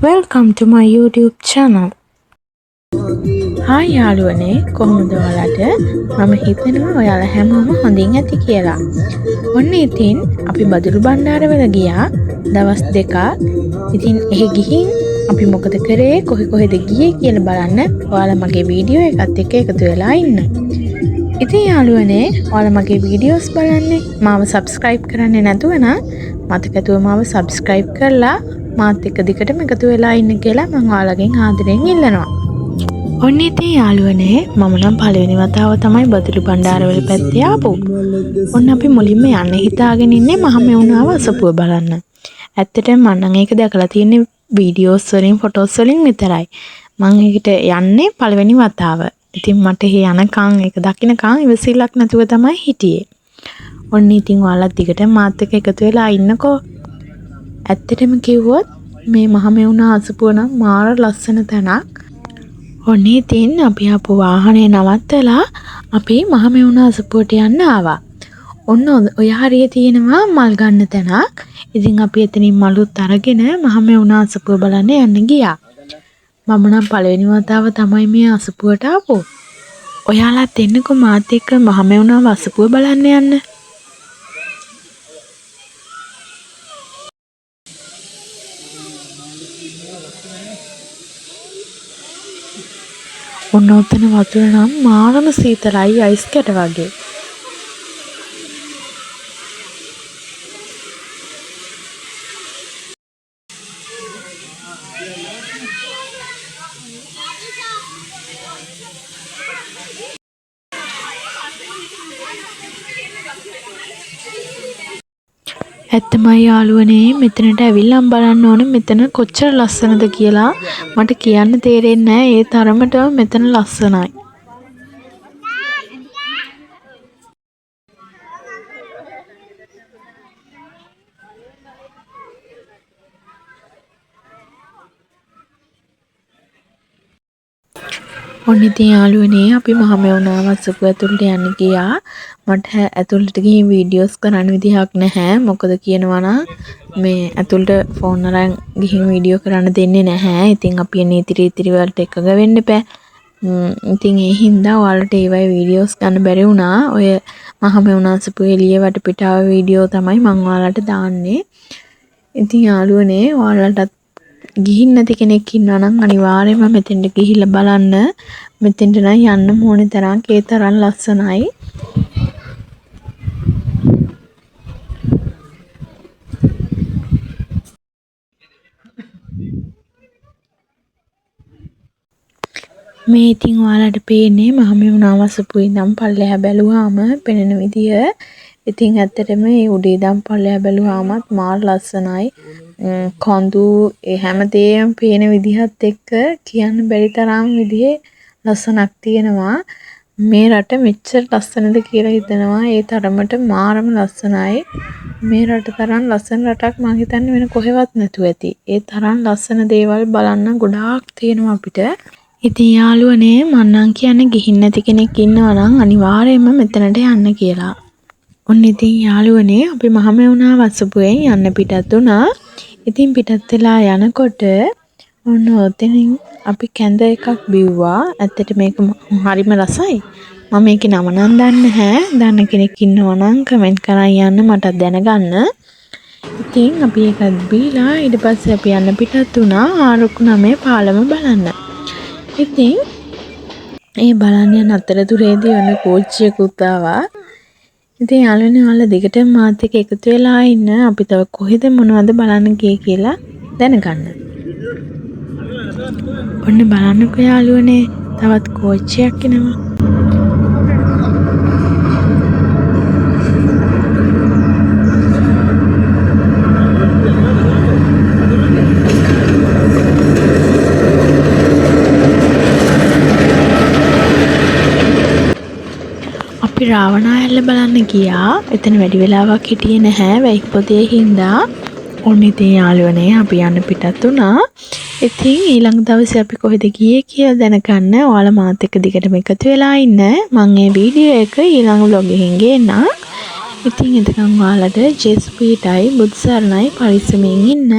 Welcome to my YouTube channel. Hi යාළුවනේ කොහොමද ඔයාලට? මම හිතනවා ඔයාලා හැමෝම හොඳින් ඇති කියලා. ඔන්න ඉතින් අපි බදුළු බණ්ඩාරවල ගියා දවස් දෙකක්. ඉතින් එහෙ ගිහින් අපි මොකද කරේ කොහෙද ගියේ කියලා බලන්න ඔයාලා මගේ වීඩියෝ එකත් එක්ක එකතු වෙලා ඉන්න. ඉතින් යාළුවනේ ඔයාලා මගේ වීඩියෝස් බලන්නේ මාව subscribe කරන්නේ නැතුව නම් මතකතුව මාව subscribe කරලා මාත් එක්ක දිගටම එකතු වෙලා ඉන්න කියලා මම ඔයාලගෙන් ආදරෙන් ඉල්ලනවා. ඔන්න ඉතින් යාළුවනේ මම නම් පළවෙනි වතාව තමයි බදුළු බණ්ඩාරවල පැත්තේ ආපු. ඔන්න අපි මුලින්ම යන්න හිතාගෙන ඉන්නේ මහමෙවුනාව අසපුව බලන්න. ඇත්තටම මම නම් ඒක දැකලා තියෙන්නේ වීඩියෝස් වලින් ෆොටෝස් වලින් විතරයි. මම ඒකට යන්නේ පළවෙනි වතාව. ඉතින් මට එහෙ යනකම් ඒක දකින්නකම් ඉවසිල්ලක් නැතුව තමයි හිටියේ. ඔන්න ඉතින් ඔයාලා දිගට මාත් එක්ක එකතු වෙලා ඉන්නකෝ. ඇත්තටම කිව්වොත් මේ මහමෙවුනා අසපුව නම් මාර ලස්සන තැනක්. ඔන්න ඉතින් අපි ආපු වාහනේ නවත්තලා අපි මහමෙවුනා අසපුවට යන්න ආවා. ඔන්න ඔය හරිය තියෙනවා මල් ගන්න තැනක්. ඉතින් අපි එතනින් මලුත් අරගෙන මහමෙවුනා අසපුව බලන්න යන්න ගියා. මම නම් පළවෙනි වතාව තමයි මේ අසපුවට ආපු. ඔයාලත් එන්නකෝ මාත් එක්ක මහමෙවුනා අසපුව බලන්න යන්න. ඔන්න ඔතන වතුර නම් මාරම සීතලයි අයිස් කැට වගේ. ඇත්තමයි යාළුවනේ මෙතනට ඇවිල්ලා බලන්න ඕන මෙතන කොච්චර ලස්සනද කියලා මට කියන්න තේරෙන්නේ නැහැ ඒ තරමටම මෙතන ලස්සනයි. ඔන්න ඉතින් යාළුවනේ අපි මහමෙවුනාව අසපුව ඇතුළට යන්න ගියා. මට ඇතුළට ගිහින් වීඩියෝස් කරන්න විදිහක් නැහැ. මොකද කියනවා නම් මේ ඇතුළට ෆෝන් අරන් ගිහින් වීඩියෝ කරන්න දෙන්නේ නැහැ. ඉතින් අපි නීති රීති වලට එකග වෙන්න එපා. ඉතින් ඒ හින්දා ඔයාලට ඒවයි වීඩියෝස් ගන්න බැරි වුණා. ඔය මහමෙවුනා අසපුව එළිය වටපිටාව වීඩියෝ තමයි මම ඔයාලට දාන්නේ. ඉතින් යාළුවනේ ඔයාලටත් ගිහින් නැති කෙනෙක් ඉන්නවා නම් අනිවාර්යයෙන්ම මෙතෙන්ට ගිහිල්ලා බලන්න. මෙතෙන්ට නම් යන්න ඕනේ තරම් ඒ තරම් ලස්සනයි. මේ ඉතින් ඔයාලට පේන්නේ මහමෙවුනා අසපුවේ ඉඳන් පල්ලෙහා බැලුවාම පෙනෙන විදිය. ඉතින් ඇත්තටම මේ උඩේ ඉඳන් පල්ලෙහා බැලුවාමත් මාර ලස්සනයි. කොඳු හැමදේම පේන විදිහත් එක්ක කියන්න බැරි තරම් විදිහේ ලස්සනක් තියෙනවා. මේ රට මෙච්චර ලස්සනද කියලා හිතනවා. ඒ තරමට මාරම ලස්සනයි. මේ රට තරම් ලස්සන රටක් මම හිතන්නේ වෙන කොහෙවත් නැතුව ඇති. ඒ තරම් ලස්සන දේවල් බලන්න ගොඩාක් තියෙනවා අපිට. ඉතින් යාළුවනේ මම නම් කියන්නේ ගිහින් නැති කෙනෙක් ඉන්නවා නම් අනිවාර්යයෙන්ම මෙතනට යන්න කියලා. ඔන්න ඉතින් යාළුවනේ අපි මහමෙවුනා අසපුවෙන් යන්න පිටත් වුණා. ඉතින් පිටත් වෙලා යනකොට ඔන්න ඔතනින් අපි කැඳ එකක් බිව්වා. ඇත්තට මේක හරිම රසයි. මම මේකේ නම නම් දන්නේ නැහැ. දන්න කෙනෙක් ඉන්නවා නම් කමෙන්ට් කරන් යන්න මට දැනගන්න. ඉතින් අපි ඒකත් බීලා ඊට පස්සේ අපි යන්න පිටත් වුණා ආරුක්කු 9 පාලම බලන්න. ඉතින් ඒ බලන්න යන අතරතුරේදී ඔන්න කෝච්චියකුත් ආවා. ඉතින් යාළුවනේ ඔයාලා දිගටම මාත් එක්ක එකතු වෙලා ඉන්න. අපි තව කොහෙද මොනවද බලන්න ගියේ කියලා දැනගන්න. ඔන්න බලන්නකෝ යාළුවනේ තවත් කෝච්චියක් එනවා. අපි රාවණායල්ල බලන්න ගියා. එතන වැඩි වෙලාවක් හිටියේ නැහැ වෙයික් පොතේ හින්දා. ඔන්න ඉතින් යාළුවනේ අපි යන්න පිටත් වුණා. ඉතින් ඊළඟ දවසේ අපි කොහෙද ගියේ කියලා දැනගන්න ඔයාලා මාත් එක්ක දිගටම එකතු වෙලා ඉන්න. මම මේ වීඩියෝ එක ඊළඟ vlog එකෙන් ගේන්නම්. ඉතින් එතකන් ඔයාලට ජෙස්පීටයි බුත්සරණයි පරිස්සමෙන් ඉන්න.